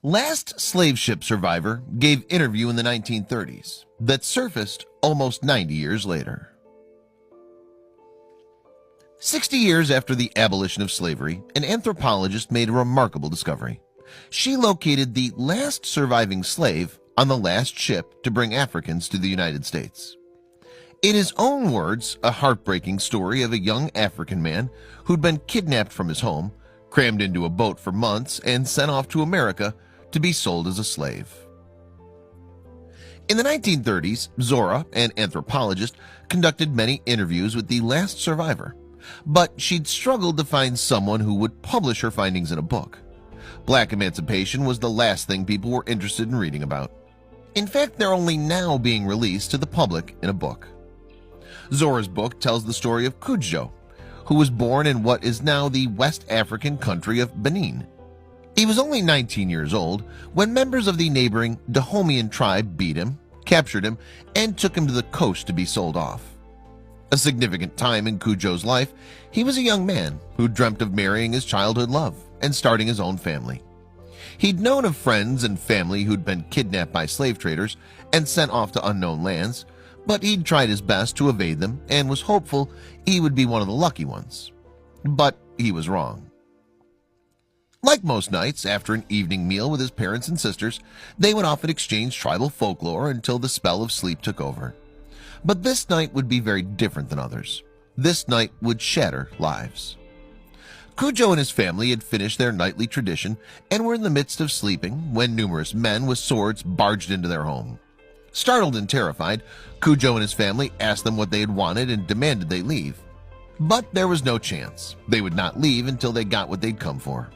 Last slave ship survivor gave interview in the 1930s that surfaced almost 90 years later. 60 years after the abolition of slavery, an anthropologist made a remarkable discovery. She located the last surviving slave on the last ship to bring Africans to the United States. In his own words, a heartbreaking story of a young African man who'd been kidnapped from his home, crammed into a boat for months, and sent off to America to be sold as a slave. In the 1930s, Zora, an anthropologist, conducted many interviews with the last survivor, but she'd struggled to find someone who would publish her findings in a book. Black emancipation was the last thing people were interested in reading about. In fact, they're only now being released to the public in a book. Zora's book tells the story of Cudjoe, who was born in what is now the West African country of Benin. He was only 19 years old when members of the neighboring Dahomean tribe beat him, captured him, and took him to the coast to be sold off. A significant time in Cudjoe's life, he was a young man who dreamt of marrying his childhood love and starting his own family. He'd known of friends and family who'd been kidnapped by slave traders and sent off to unknown lands, but he'd tried his best to evade them and was hopeful he would be one of the lucky ones. But he was wrong. Like most nights, after an evening meal with his parents and sisters, they would often exchange tribal folklore until the spell of sleep took over. But this night would be very different than others. This night would shatter lives. Cudjoe and his family had finished their nightly tradition and were in the midst of sleeping when numerous men with swords barged into their home. Startled and terrified, Cudjoe and his family asked them what they had wanted and demanded they leave. But there was no chance. They would not leave until they got what they'd come for.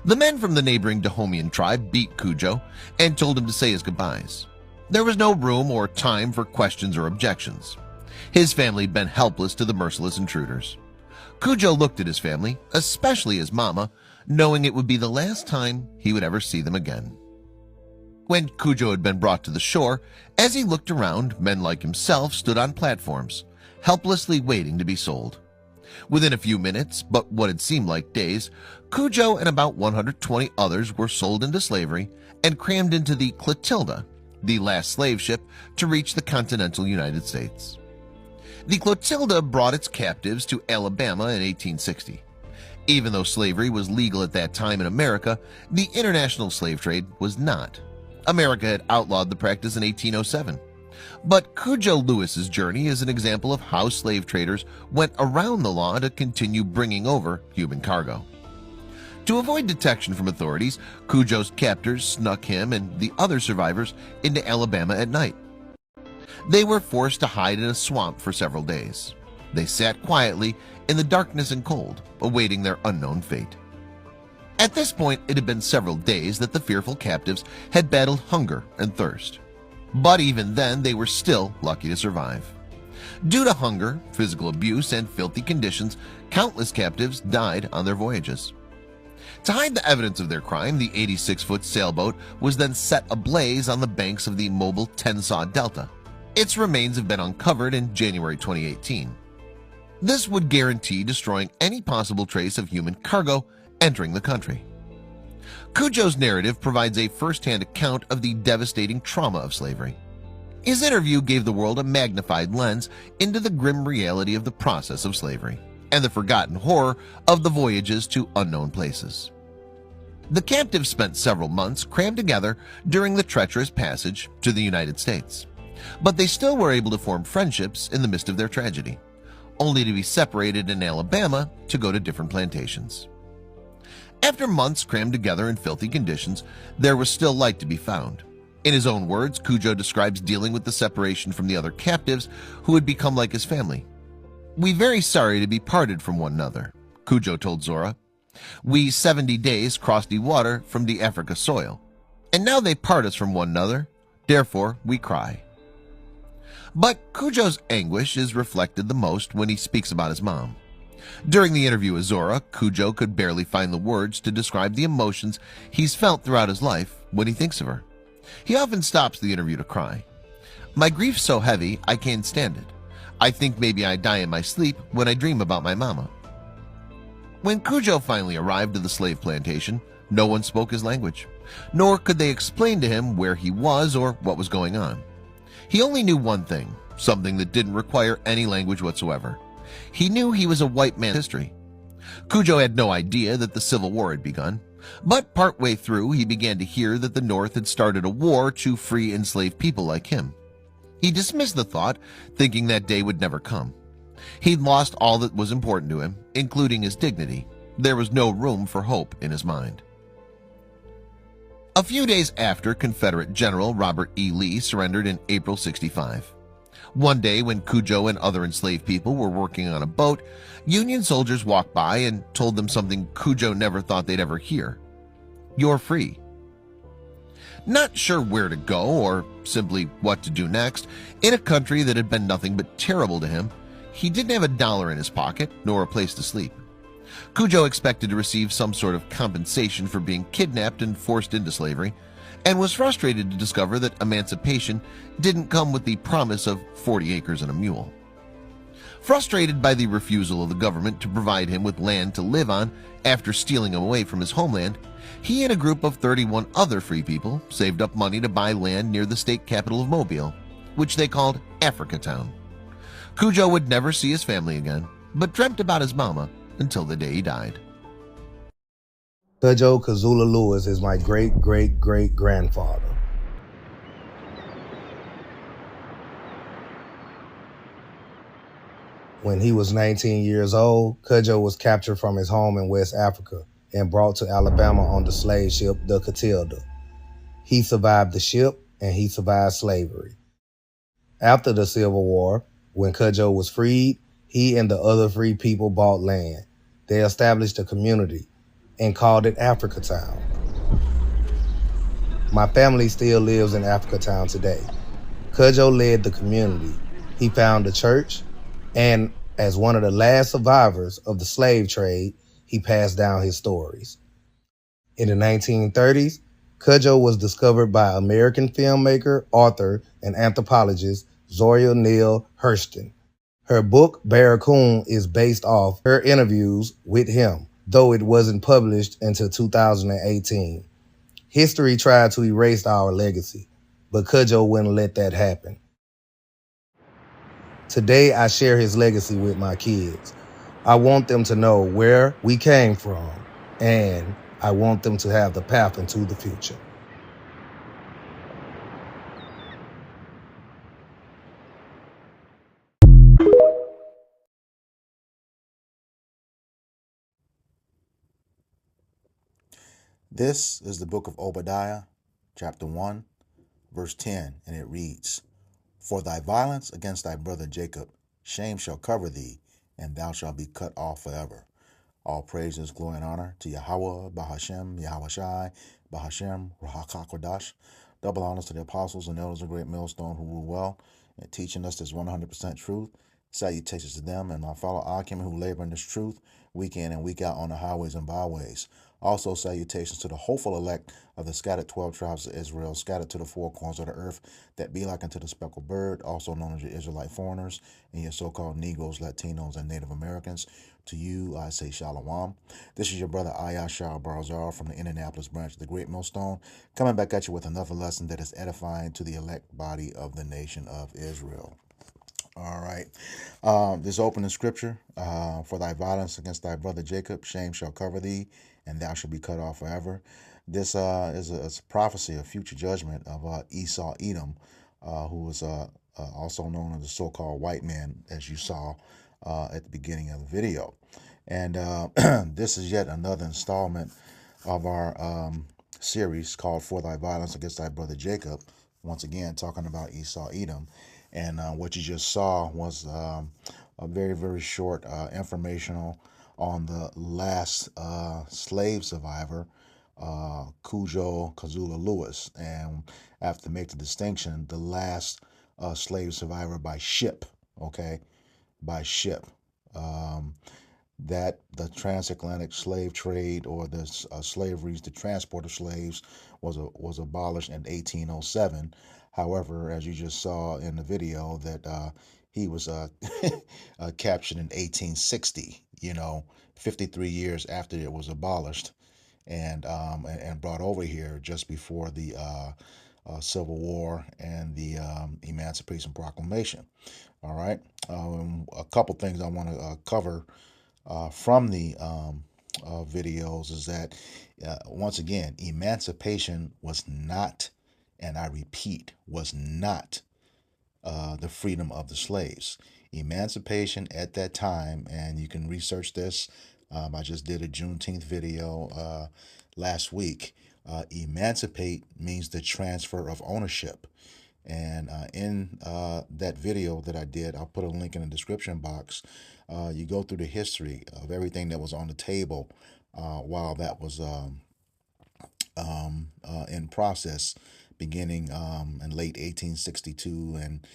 The men from the neighboring Dahomean tribe beat Cudjoe and told him to say his goodbyes. There was no room or time for questions or objections. His family had been helpless to the merciless intruders. Cudjoe looked at his family, especially his mama, knowing it would be the last time he would ever see them again. When Cudjoe had been brought to the shore, as he looked around, men like himself stood on platforms, helplessly waiting to be sold. Within a few minutes, but what had seemed like days, Cudjoe and about 120 others were sold into slavery and crammed into the Clotilda, the last slave ship to reach the continental United States. The Clotilda brought its captives to Alabama in 1860. Even though slavery was legal at that time in America, the international slave trade was not. America had outlawed the practice in 1807. But Cudjoe Lewis's journey is an example of how slave traders went around the law to continue bringing over human cargo. To avoid detection from authorities, Cudjoe's captors snuck him and the other survivors into Alabama at night. They were forced to hide in a swamp for several days. They sat quietly in the darkness and cold, awaiting their unknown fate. At this point, it had been several days that the fearful captives had battled hunger and thirst. But even then, they were still lucky to survive. Due to hunger, physical abuse, and filthy conditions, countless captives died on their voyages. To hide the evidence of their crime, the 86-foot sailboat was then set ablaze on the banks of the Mobile Tensaw Delta. Its remains have been uncovered in January 2018. This would guarantee destroying any possible trace of human cargo entering the country. Cudjoe's narrative provides a first-hand account of the devastating trauma of slavery. His interview gave the world a magnified lens into the grim reality of the process of slavery and the forgotten horror of the voyages to unknown places. The captives spent several months crammed together during the treacherous passage to the United States, but they still were able to form friendships in the midst of their tragedy, only to be separated in Alabama to go to different plantations. After months crammed together in filthy conditions, there was still light to be found. In his own words, Cudjoe describes dealing with the separation from the other captives who had become like his family. "We very sorry to be parted from one another," Cudjoe told Zora. "We 70 days crossed the water from the Africa soil, and now they part us from one another, therefore we cry." But Cudjoe's anguish is reflected the most when he speaks about his mom. During the interview with Zora, Cudjoe could barely find the words to describe the emotions he's felt throughout his life when he thinks of her. He often stops the interview to cry. "My grief's so heavy I can't stand it. I think maybe I die in my sleep when I dream about my mama." When Cudjoe finally arrived at the slave plantation, No one spoke his language, nor could they explain to him where he was or what was going on. He only knew one thing, something that didn't require any language whatsoever. He knew he was a white man's history. Cudjoe had no idea that the Civil War had begun, but partway through he began to hear that the North had started a war to free enslaved people like him. He dismissed the thought, thinking that day would never come. He'd lost all that was important to him, including his dignity. There was no room for hope in his mind. A few days after Confederate General Robert E. Lee surrendered in April '65. One day when Cudjoe and other enslaved people were working on a boat, Union soldiers walked by and told them something Cudjoe never thought they'd ever hear. "You're free." Not sure where to go or simply what to do next, in a country that had been nothing but terrible to him, he didn't have a dollar in his pocket nor a place to sleep. Cudjoe expected to receive some sort of compensation for being kidnapped and forced into slavery, and was frustrated to discover that emancipation didn't come with the promise of 40 acres and a mule. Frustrated by the refusal of the government to provide him with land to live on after stealing him away from his homeland, he and a group of 31 other free people saved up money to buy land near the state capital of Mobile, which they called Africa Town. Cudjoe would never see his family again, but dreamt about his mama until the day he died. Cudjoe Kazoola Lewis is my great-great-great-grandfather. When he was 19 years old, Cudjoe was captured from his home in West Africa and brought to Alabama on the slave ship the Cudjoe. He survived the ship and he survived slavery. After the Civil War, when Cudjoe was freed, he and the other free people bought land. They established a community and called it Africa Town. My family still lives in Africa Town today. Cudjoe led the community. He founded a church, and as one of the last survivors of the slave trade, he passed down his stories. In the 1930s, Cudjoe was discovered by American filmmaker, author, and anthropologist Zora Neale Hurston. Her book, Barracoon, is based off her interviews with him, though it wasn't published until 2018. History tried to erase our legacy, but Cudjoe wouldn't let that happen. Today, I share his legacy with my kids. I want them to know where we came from, and I want them to have the path into the future. This is the book of Obadiah, chapter 1, verse 10, and it reads, "For thy violence against thy brother Jacob, shame shall cover thee, and thou shalt be cut off forever." All praises, glory, and honor to Yahweh, Bahashem, Yahweh Shai, Bahashem, Rahakakodash. Double honors to the apostles and elders of Great Millstone who rule well and teaching us this 100% truth. Salutations to them and my fellow Akim who labor in this truth week in and week out on the highways and byways. Also salutations to the hopeful elect of the scattered 12 tribes of Israel, scattered to the four corners of the earth, that be like unto the speckled bird, also known as your Israelite foreigners, and your so-called Negroes, Latinos, and Native Americans. To you, I say Shalom. This is your brother Ayashar Barzar from the Indianapolis branch of the Great Millstone, coming back at you with another lesson that is edifying to the elect body of the nation of Israel. All right. This opening scripture, for thy violence against thy brother Jacob, shame shall cover thee, and thou shalt be cut off forever. This is a prophecy of future judgment of Esau Edom, who was also known as the so-called white man, as you saw at the beginning of the video. And this is yet another installment of our series called For Thy Violence Against Thy Brother Jacob, once again talking about Esau Edom. And what you just saw was a very, very short informational on the last slave survivor, Cudjoe Kazoola Lewis. And I have to make the distinction, the last slave survivor by ship, okay, by ship. That the transatlantic slave trade or the slavery, the transport of slaves was abolished in 1807. However, as you just saw in the video, that he was captured in 1860, 53 years after it was abolished. and brought over here just before the Civil War and the Emancipation Proclamation. All right. A couple things I want to cover from the videos is that, once again, emancipation was not, and I repeat, was not the freedom of the slaves. Emancipation at that time, and you can research this. I just did a Juneteenth video last week. Emancipate means the transfer of ownership. And in that video that I did, I'll put a link in the description box. You go through the history of everything that was on the table while that was in process, beginning in late 1862 and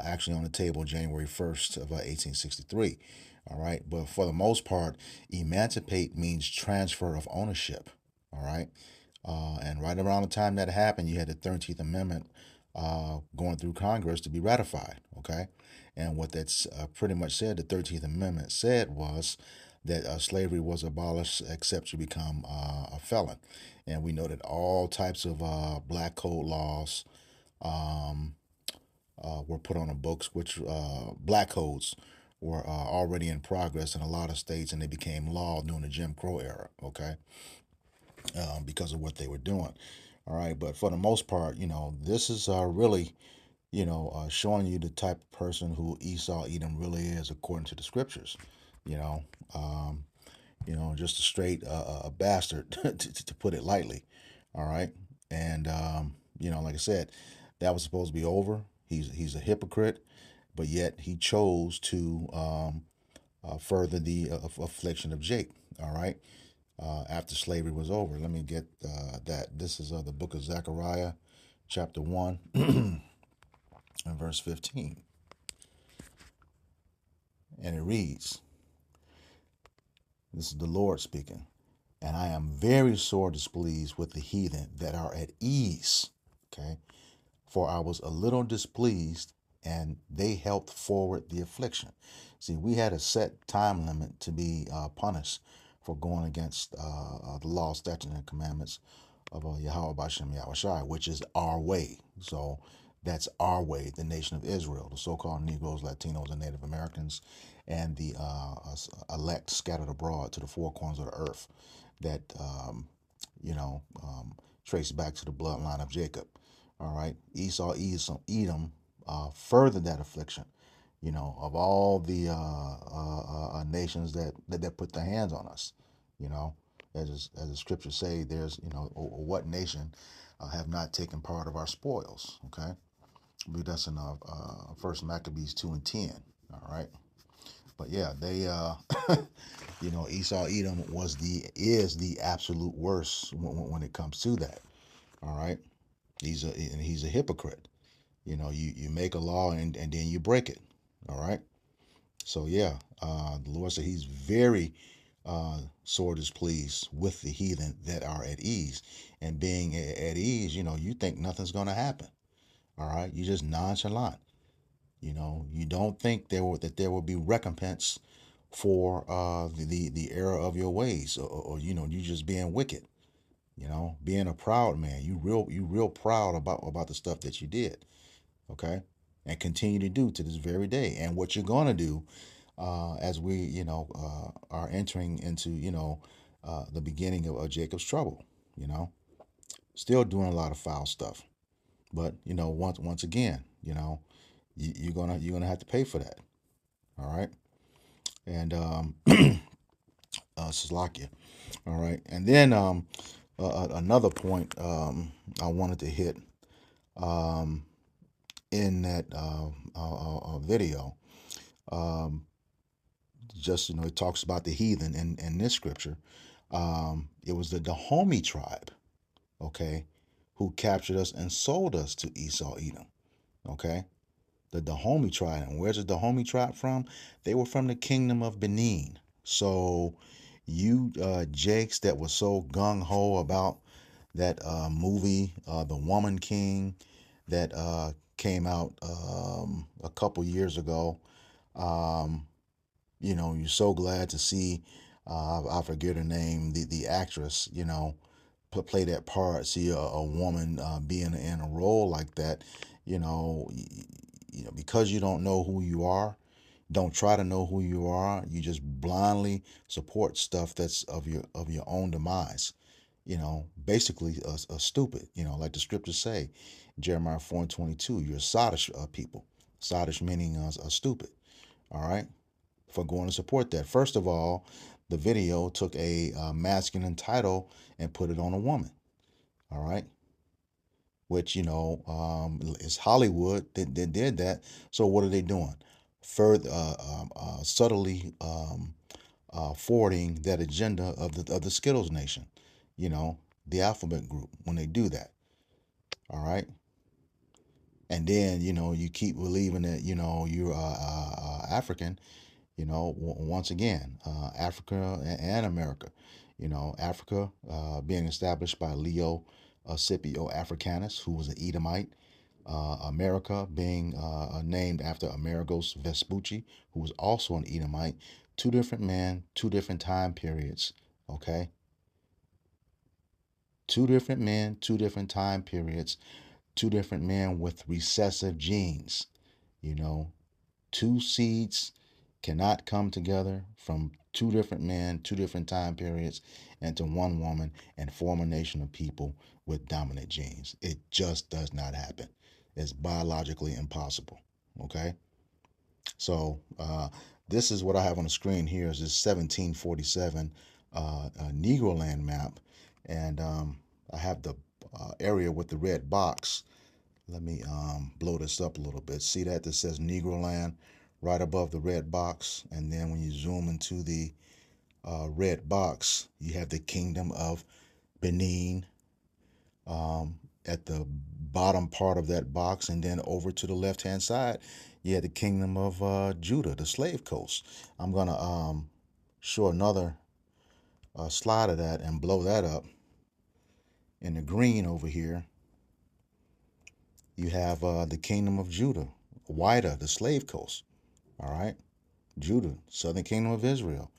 actually on the table January 1st of 1863. All right. But for the most part, emancipate means transfer of ownership. All right. And right around the time that happened, you had the 13th Amendment going through Congress to be ratified. Okay. And what that's pretty much said, the 13th Amendment said was that slavery was abolished except you become a felon. And we know that all types of black code laws were put on the books, which black codes were already in progress in a lot of states, and they became law during the Jim Crow era, okay, because of what they were doing. All right, but for the most part, this is really, showing you the type of person who Esau Edom really is according to the scriptures. You know, um, just a straight a bastard, to put it lightly. All right, and like I said, that was supposed to be over. He's a hypocrite, but yet he chose to further the affliction of Jake. All right, after slavery was over. Let me get that. This is the book of Zechariah, chapter 1, and verse 15, and it reads. This is the Lord speaking. And I am very sore displeased with the heathen that are at ease. Okay. For I was a little displeased, and they helped forward the affliction. See, we had a set time limit to be punished for going against the law, statutes, and commandments of Yahweh Bashem Yahushai, which is our way. So that's our way, the nation of Israel, the so-called Negroes, Latinos, and Native Americans, and the elect scattered abroad to the four corners of the earth that, trace back to the bloodline of Jacob. All right. Esau, Edom furthered that affliction, of all the nations that put their hands on us, as the scriptures say, there's, what nation have not taken part of our spoils. Okay. I believe that's in First Maccabees 2:10. All right. But yeah, they, Esau Edom is the absolute worst when it comes to that. All right. He's a hypocrite. You make a law and then you break it. All right. So yeah, the Lord said he's very sore displeased with the heathen that are at ease. And being at ease, you think nothing's going to happen. All right. You just nonchalant. You don't think that there will be recompense for the error of your ways, or you just being wicked. Being a proud man. You real proud about the stuff that you did. Okay. And continue to do to this very day. And what you're going to do as we, are entering into, the beginning of Jacob's trouble, still doing a lot of foul stuff. But, once again, you're gonna have to pay for that. All right. And Slovakia. All right. And then another point I wanted to hit in that video. Just, it talks about the heathen in this scripture. It was the Dahomey tribe, okay, who captured us and sold us to Esau Edom, okay? The Dahomey tribe. And where's the Dahomey tribe from? They were from the kingdom of Benin. So you jakes that were so gung-ho about that movie, The Woman King, that came out a couple years ago, you're so glad to see I forget her name, the actress, play that part. See a woman being in a role like that, you know, because you don't know who you are. Don't try to know who you are. You just blindly support stuff that's of your own demise. Basically a stupid. Like the scriptures say, Jeremiah 4:22. You're sottish people. Sottish meaning stupid. All right, for going to support that. First of all, the video took a masculine title and put it on a woman. All right, which is Hollywood that did that. So what are they doing? Further, subtly forwarding that agenda of the Skittles Nation, the alphabet group. When they do that, all right, and then you keep believing that you're African. Once again, Africa and America. Africa being established by Leo Scipio Africanus, who was an Edomite. America being named after Amerigos Vespucci, who was also an Edomite. Two different men, two different time periods. Okay? Two different men, two different time periods, two different men with recessive genes. Two seeds cannot come together from two different men, two different time periods, into one woman and form a nation of people with dominant genes. It just does not happen. It's biologically impossible. Okay? So this is what I have on the screen here is this 1747 Negro land map. And I have the area with the red box. Let me blow this up a little bit. See that? This says Negro land right above the red box. And then when you zoom into the red box, you have the Kingdom of Benin at the bottom part of that box. And then over to the left-hand side, you have the Kingdom of Judah, the slave coast. I'm going to show another slide of that and blow that up. In the green over here, you have the Kingdom of Judah, Wida, the slave coast. All right, Judah, southern kingdom of Israel,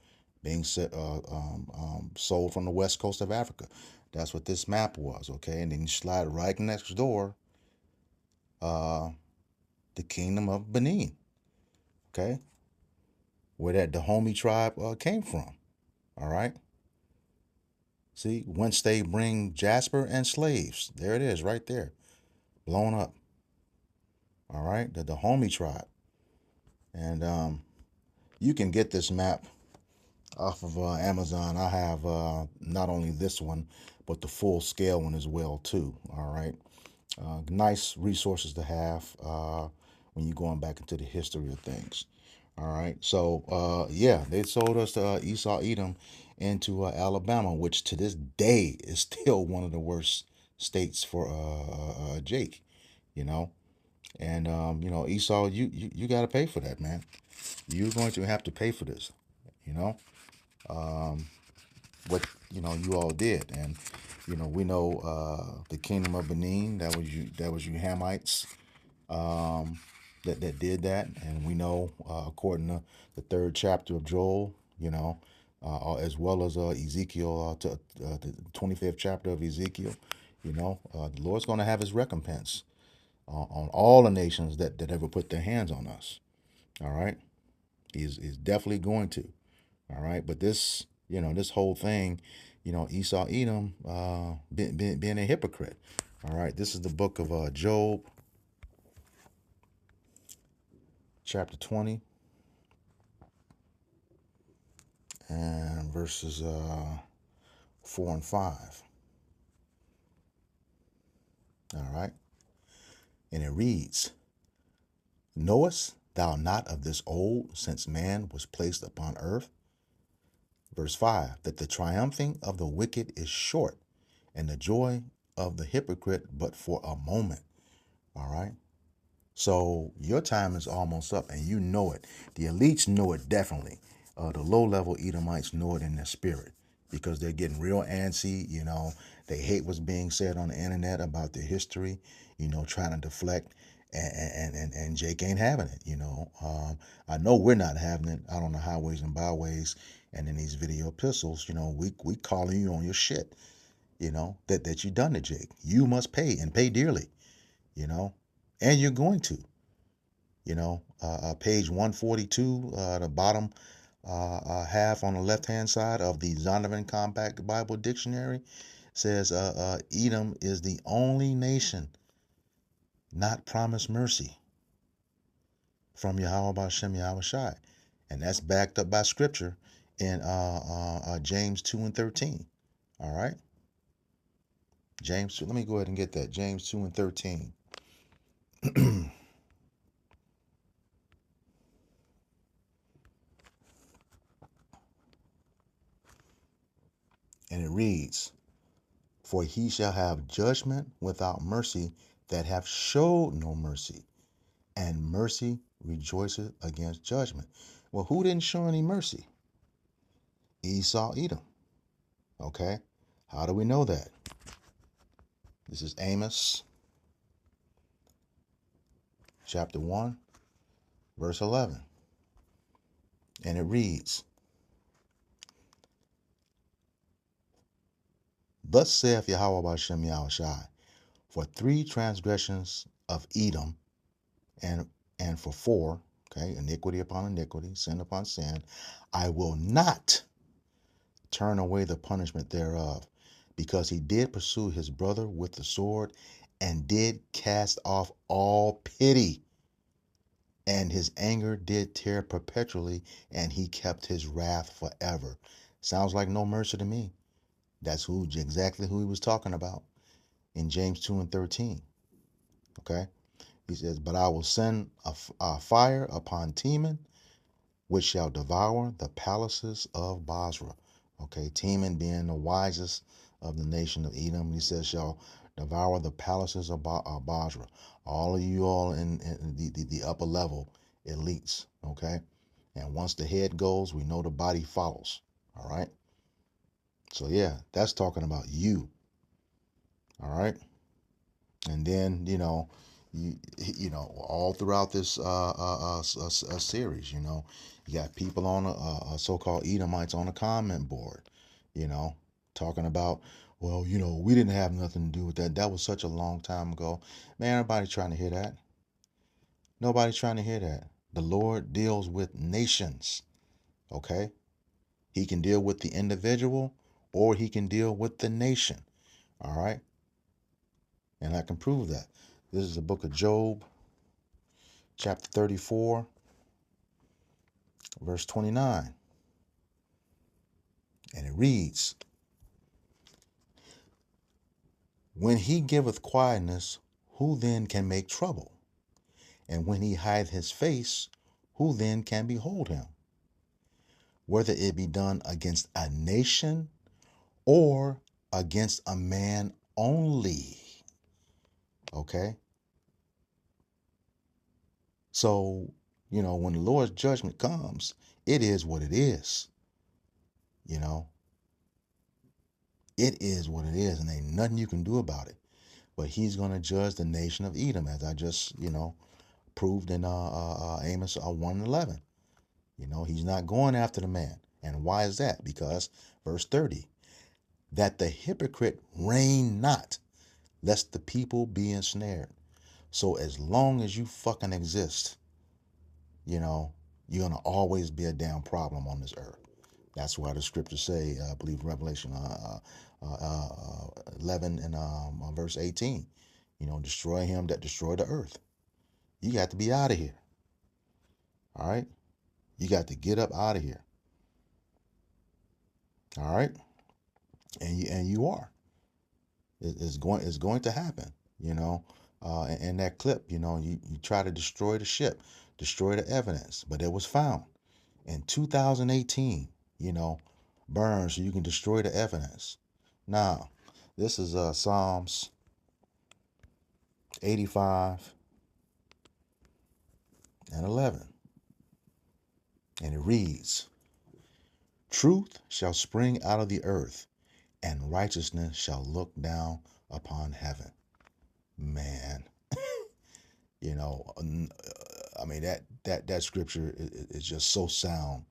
being sold from the west coast of Africa. That's what this map was. Okay, and then you slide right next door, the Kingdom of Benin. Okay, where that Dahomey tribe came from. All right. See, whence they bring jasper and slaves. There it is, right there, blown up. All right, the Dahomey tribe. And you can get this map off of Amazon. I have not only this one, but the full scale one as well too. All right, nice resources to have when you're going back into the history of things. All right, so yeah, they sold us to Esau Edom into Alabama, which to this day is still one of the worst states for Jake. You know, and Esau, you got to pay for that, man. You're going to have to pay for this. You know, what you all did, and we know the Kingdom of Benin. That was you Hamites that did that, and we know according to the third chapter of Joel, as well as Ezekiel, the 25th chapter of Ezekiel, the Lord's going to have His recompense on all the nations that ever put their hands on us. All right, He's definitely going to. All right, but this whole thing, Esau Edom being a hypocrite. All right, this is the book of Job, chapter 20, and verses 4 and 5. All right, and it reads, Knowest thou not of this old, since man was placed upon earth? Verse 5, that the triumphing of the wicked is short, and the joy of the hypocrite but for a moment. All right. So your time is almost up, and you know it. The elites know it definitely. The low-level Edomites know it in their spirit because they're getting real antsy. They hate what's being said on the internet about their history, trying to deflect. And Jake ain't having it. I know we're not having it out on the highways and byways and in these video epistles. We calling you on your shit. That you done to Jake. You must pay and pay dearly. And you're going to. Page 142, the bottom half on the left hand side of the Zondervan Compact Bible Dictionary says Edom is the only nation not promised mercy from Yahweh Bashem Yahweh Shai. And that's backed up by scripture in James 2 and 13. All right? James 2, let me go ahead and get that. James 2 and 13. And it reads, for he shall have judgment without mercy that have showed no mercy, and mercy rejoiceth against judgment. Well, who didn't show any mercy? Esau, Edom. Okay? How do we know that? This is Amos chapter 1, verse 11. And it reads, thus saith Yahweh Bashem Yahweh Shai, for 3 transgressions of Edom, and for 4, okay, iniquity upon iniquity, sin upon sin, I will not turn away the punishment thereof, because he did pursue his brother with the sword, and did cast off all pity, and his anger did tear perpetually, and he kept his wrath forever. Sounds like no mercy to me. That's exactly who he was talking about in James 2 and 13. Okay? He says, but I will send a fire upon Teman, which shall devour the palaces of Basra. Okay, Teman being the wisest of the nation of Edom, he says, shall devour the palaces of Basra. All of you all in the upper level elites, okay? And once the head goes, we know the body follows, all right? So yeah, that's talking about you, all right? And then, all throughout this series, you got people on so-called Edomites on the comment board, talking about, well, we didn't have nothing to do with that. That was such a long time ago. Man, everybody's trying to hear that. Nobody's trying to hear that. The Lord deals with nations, okay? He can deal with the individual or he can deal with the nation, all right? And I can prove that. This is the book of Job, chapter 34, verse 29. And it reads, when he giveth quietness, who then can make trouble? And when he hideth his face, who then can behold him? Whether it be done against a nation or against a man only. Okay? So, when the Lord's judgment comes, it is what it is. It is what it is, and ain't nothing you can do about it. But he's going to judge the nation of Edom, as I just, proved in Amos 1 and 11. He's not going after the man. And why is that? Because, verse 30, that the hypocrite reign not, lest the people be ensnared. So as long as you fucking exist, you're going to always be a damn problem on this earth. That's why the scriptures say, I believe Revelation 11 and verse 18, destroy him that destroy the earth. You got to be out of here. All right? You got to get up out of here. All right? And you are. It's going to happen, in that clip, you try to destroy the ship, destroy the evidence, but it was found in 2018, burn so you can destroy the evidence. Now, this is Psalms 85 and 11. And it reads, truth shall spring out of the earth, and righteousness shall look down upon heaven. Man, I mean, that scripture is just so sound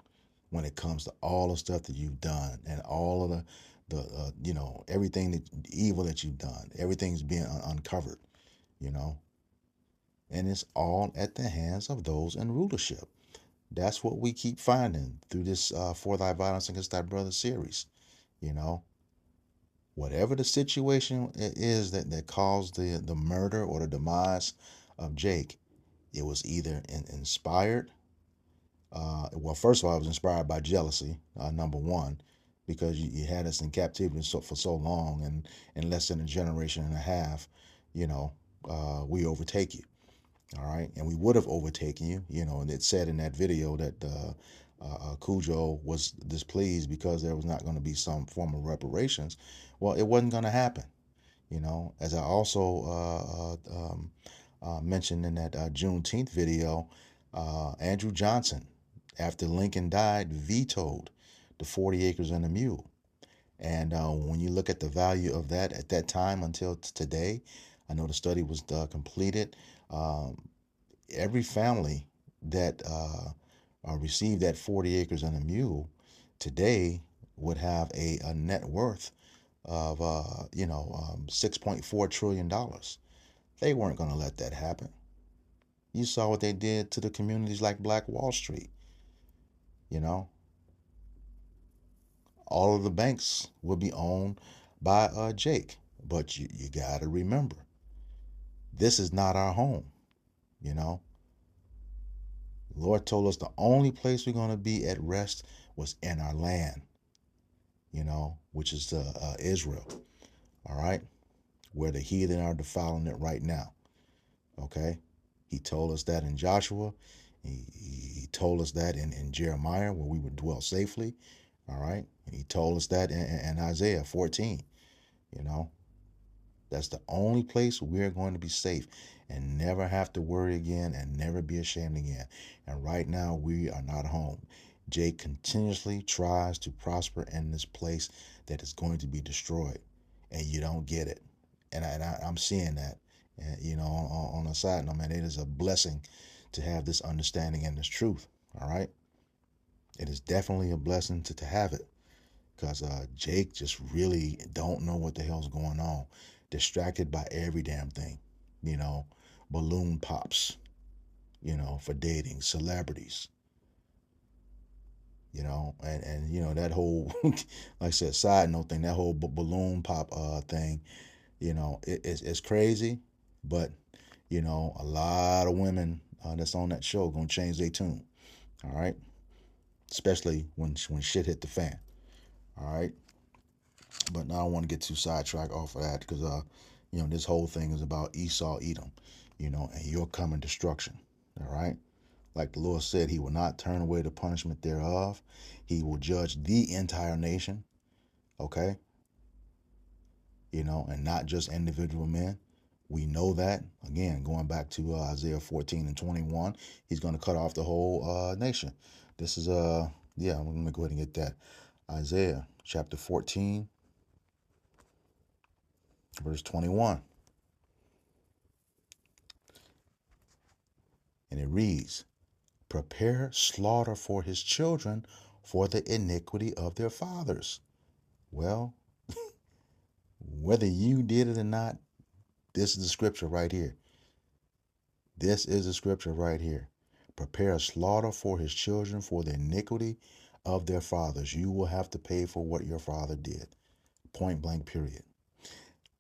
when it comes to all the stuff that you've done and all of the everything that evil that you've done. Everything's being uncovered, you know, and it's all at the hands of those in rulership. That's what we keep finding through this For Thy Violence Against Thy Brother series. You know, whatever the situation is that caused the murder or the demise of Jake, it was either inspired. Well, first of all, it was inspired by jealousy, number one, because you had us in captivity for so long, and in less than a generation and a half, you know, we overtake you. All right, and we would have overtaken you, and it said in that video that Cudjoe was displeased because there was not going to be some form of reparations. Well, it wasn't going to happen, as I also mentioned in that Juneteenth video. Andrew Johnson, after Lincoln died, vetoed the 40 acres and a mule. And when you look at the value of that at that time until today, I know the study was completed. Every family that received that 40 acres and a mule today would have a net worth of $6.4 trillion. They weren't going to let that happen. You saw what they did to the communities like Black Wall Street. All of the banks would be owned by Jake. But you got to remember, this is not our home. The Lord told us the only place we're going to be at rest was in our land, which is Israel. All right, where the heathen are defiling it right now. Okay, He told us that in Joshua. He told us that in Jeremiah, where we would dwell safely. All right, and He told us that in Isaiah 14. That's the only place we're going to be safe and never have to worry again and never be ashamed again. And right now, we are not home. Jake continuously tries to prosper in this place that is going to be destroyed, and you don't get it. And I'm seeing that. And, on a side note, man, it is a blessing to have this understanding and this truth. All right. It is definitely a blessing to have it, because Jake just really don't know what the hell's going on. Distracted by every damn thing, balloon pops, for dating, celebrities, and that whole, like I said, side note thing, that whole balloon pop thing, it's crazy, but, a lot of women that's on that show gonna change their tune, all right? Especially when shit hit the fan, all right? But now I don't want to get too sidetracked off of that, because this whole thing is about Esau, Edom, and your coming destruction. All right. Like the Lord said, He will not turn away the punishment thereof. He will judge the entire nation. Okay. And not just individual men. We know that. Again, going back to Isaiah 14 and 21, He's going to cut off the whole nation. This is yeah, I'm going to go ahead and get that. Isaiah chapter 14, verse 21. And it reads, prepare slaughter for His children for the iniquity of their fathers. Well, whether you did it or not, this is the scripture right here. This is the scripture right here. Prepare slaughter for His children for the iniquity of their fathers. You will have to pay for what your father did. Point blank, period.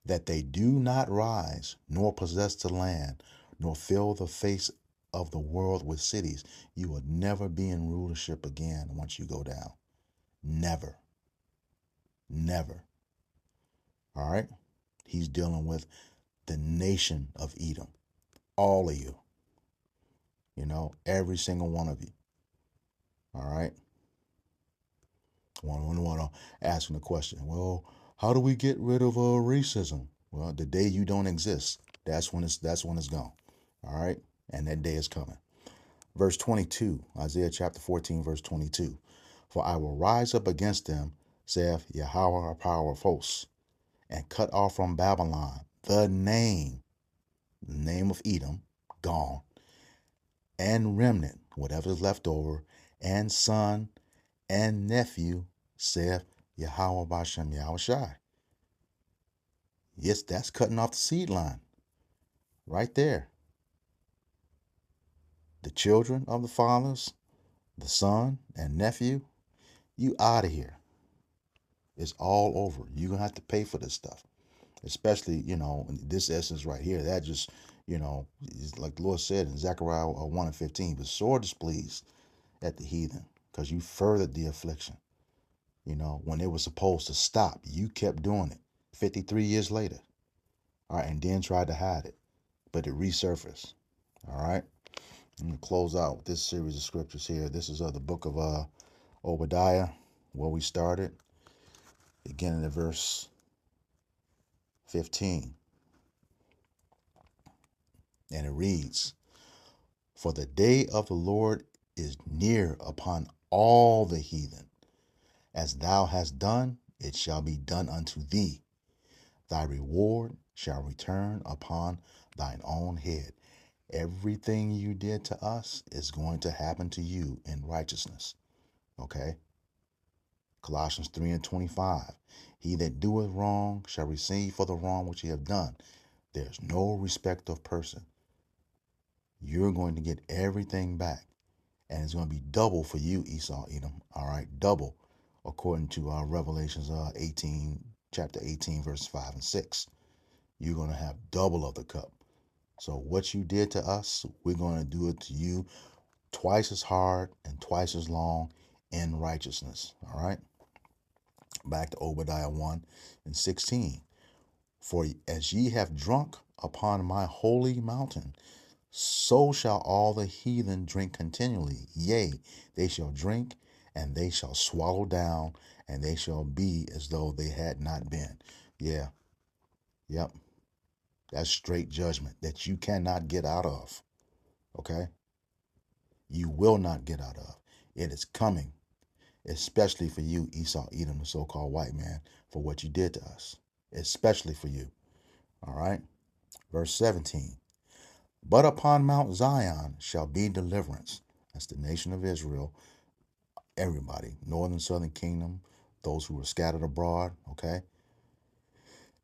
That they do not rise, nor possess the land, nor fill the face of the world with cities. You will never be in rulership again once you go down. Never. Never. All right? He's dealing with the nation of Edom. All of you. Every single one of you. All right? One asking the question, well, how do we get rid of racism? Well, the day you don't exist, that's when it's gone. All right? And that day is coming. Verse 22, Isaiah chapter 14, verse 22. For I will rise up against them, saith Yahweh, power of hosts, and cut off from Babylon the name of Edom, gone, and remnant, whatever is left over, and son and nephew, saith Yahweh Bashem Yahushai. Yes, that's cutting off the seed line right there. The children of the fathers, the son and nephew, you out of here. It's all over. You're going to have to pay for this stuff. Especially, in this essence right here. That just, like the Lord said in Zechariah 1:15, but sore displeased at the heathen, because you furthered the affliction. When it was supposed to stop, you kept doing it 53 years later. All right, and then tried to hide it, but it resurfaced. All right. I'm going to close out with this series of scriptures here. This is the book of Obadiah, where we started, beginning at verse 15. And it reads, For the day of the Lord is near upon all the heathen. As thou hast done, it shall be done unto thee. Thy reward shall return upon thine own head. Everything you did to us is going to happen to you in righteousness. Okay? Colossians 3:25. He that doeth wrong shall receive for the wrong which he have done. There's no respect of person. You're going to get everything back. And it's going to be double for you, Esau, Edom. All right, double, according to Revelations chapter 18, verse 5 and 6. You're going to have double of the cup. So what you did to us, we're going to do it to you twice as hard and twice as long in righteousness. All right. Back to Obadiah 1:16. For as ye have drunk upon my holy mountain, so shall all the heathen drink continually. Yea, they shall drink, and they shall swallow down, and they shall be as though they had not been. Yeah. Yep. That's straight judgment that you cannot get out of. Okay? You will not get out of. It is coming, especially for you, Esau, Edom, the so-called white man, for what you did to us. Especially for you. All right? Verse 17. But upon Mount Zion shall be deliverance. That's the nation of Israel. Everybody, northern, southern kingdom, those who were scattered abroad. Okay?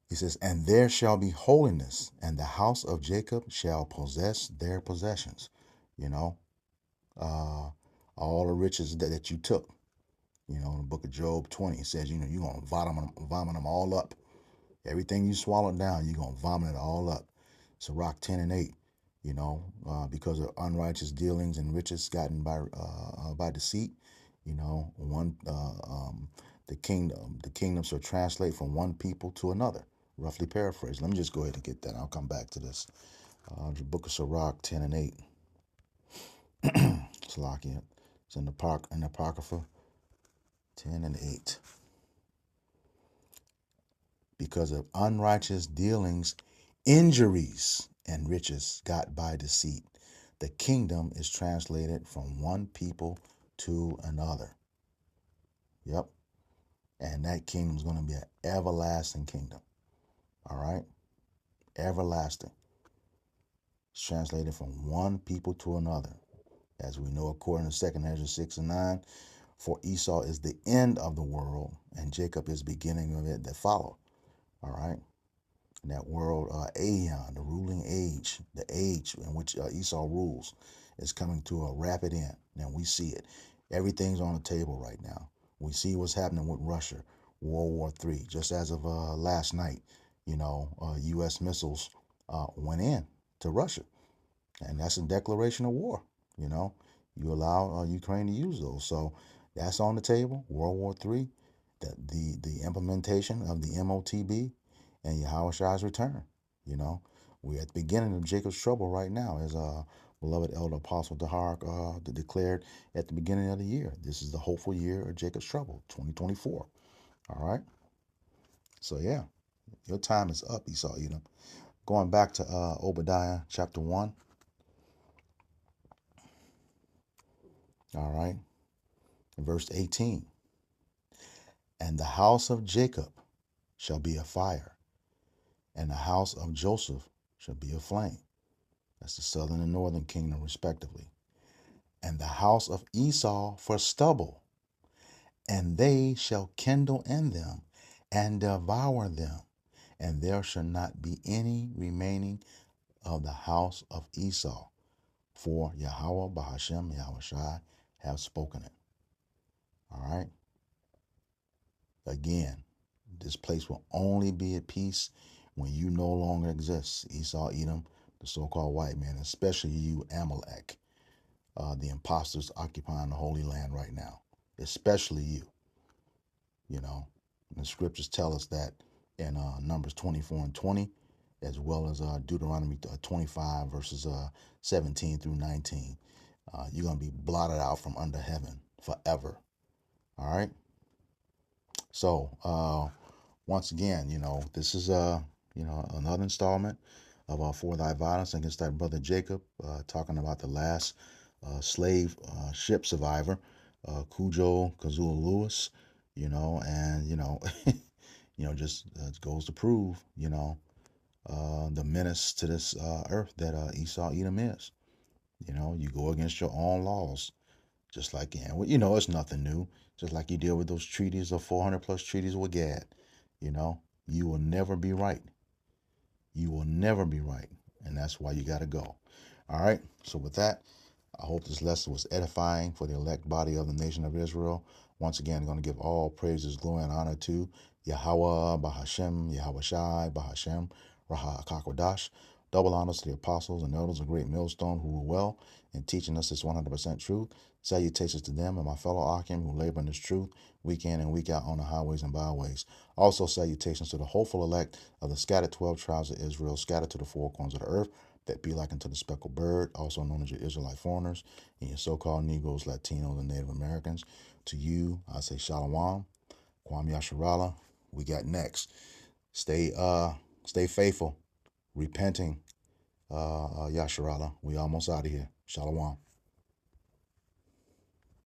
He says, and there shall be holiness, and the house of Jacob shall possess their possessions. All the riches that you took. In the book of Job 20, it says, you're going to vomit them all up. Everything you swallowed down, you're going to vomit it all up. Sirach 10:8, because of unrighteous dealings and riches gotten by deceit, the kingdom shall translate from one people to another. Roughly paraphrased. Let me just go ahead and get that. I'll come back to this. The book of Sirach 10:8. Salakia. It's in the Apocrypha 10:8. Because of unrighteous dealings, injuries, and riches got by deceit, the kingdom is translated from one people to another. Yep. And that kingdom is going to be an everlasting kingdom. All right? Everlasting. It's translated from one people to another. As we know, according to 2 Ezra 6:9, for Esau is the end of the world, and Jacob is the beginning of it that follow. All right? And that world, Aeon, the ruling age, the age in which Esau rules, is coming to a rapid end. And we see it. Everything's on the table right now. We see what's happening with Russia, World War III. Just as of last night, U.S. missiles went in to Russia. And that's a declaration of war. You allow Ukraine to use those. So that's on the table, World War III, the implementation of the MOTB, and Yahushua's return. We're at the beginning of Jacob's trouble right now, as beloved elder apostle Dahar declared at the beginning of the year. This is the hopeful year of Jacob's trouble, 2024. All right. So yeah, your time is up, Esau Edom. Going back to Obadiah chapter 1. All right. In verse 18. And the house of Jacob shall be a fire, and the house of Joseph shall be a flame. That's the southern and northern kingdom, respectively. And the house of Esau for stubble, and they shall kindle in them and devour them, and there shall not be any remaining of the house of Esau, for Yahweh Bahashem Yahushai have spoken it. All right. Again, this place will only be at peace when you no longer exist. Esau, Edom, the so-called white man, especially you, Amalek, the imposters occupying the Holy Land right now, especially you. You know, and the scriptures tell us that in Numbers 24 and 20, as well as Deuteronomy 25 verses 17 through 19. You're going to be blotted out from under heaven forever. All right. So once again, this is another installment of For Thy Violence Against Thy Brother Jacob, talking about the last slave ship survivor, Cudjoe Kazoola Lewis. And just goes to prove, the menace to this earth that Esau Edom is. You go against your own laws, just like, it's nothing new. Just like you deal with those treaties of 400 plus treaties with Gad. You will never be right. You will never be right. And that's why you got to go. All right. So with that, I hope this lesson was edifying for the elect body of the nation of Israel. Once again, I'm going to give all praises, glory, and honor to Yahweh, Bahashem, Yahweh Shai, Bahashem, Raha Akakwadash. Double honors to the apostles and elders of Great Millstone who were well in teaching us this 100% truth. Salutations to them and my fellow Akim who labor in this truth week in and week out on the highways and byways. Also salutations to the hopeful elect of the scattered 12 tribes of Israel, scattered to the four corners of the earth, that be like unto the speckled bird, also known as your Israelite foreigners, and your so-called Negroes, Latinos, and Native Americans. To you, I say Shalom, Kwam Yasharala. We got next. Stay faithful, repenting, Yasharala. We almost out of here. Shalom.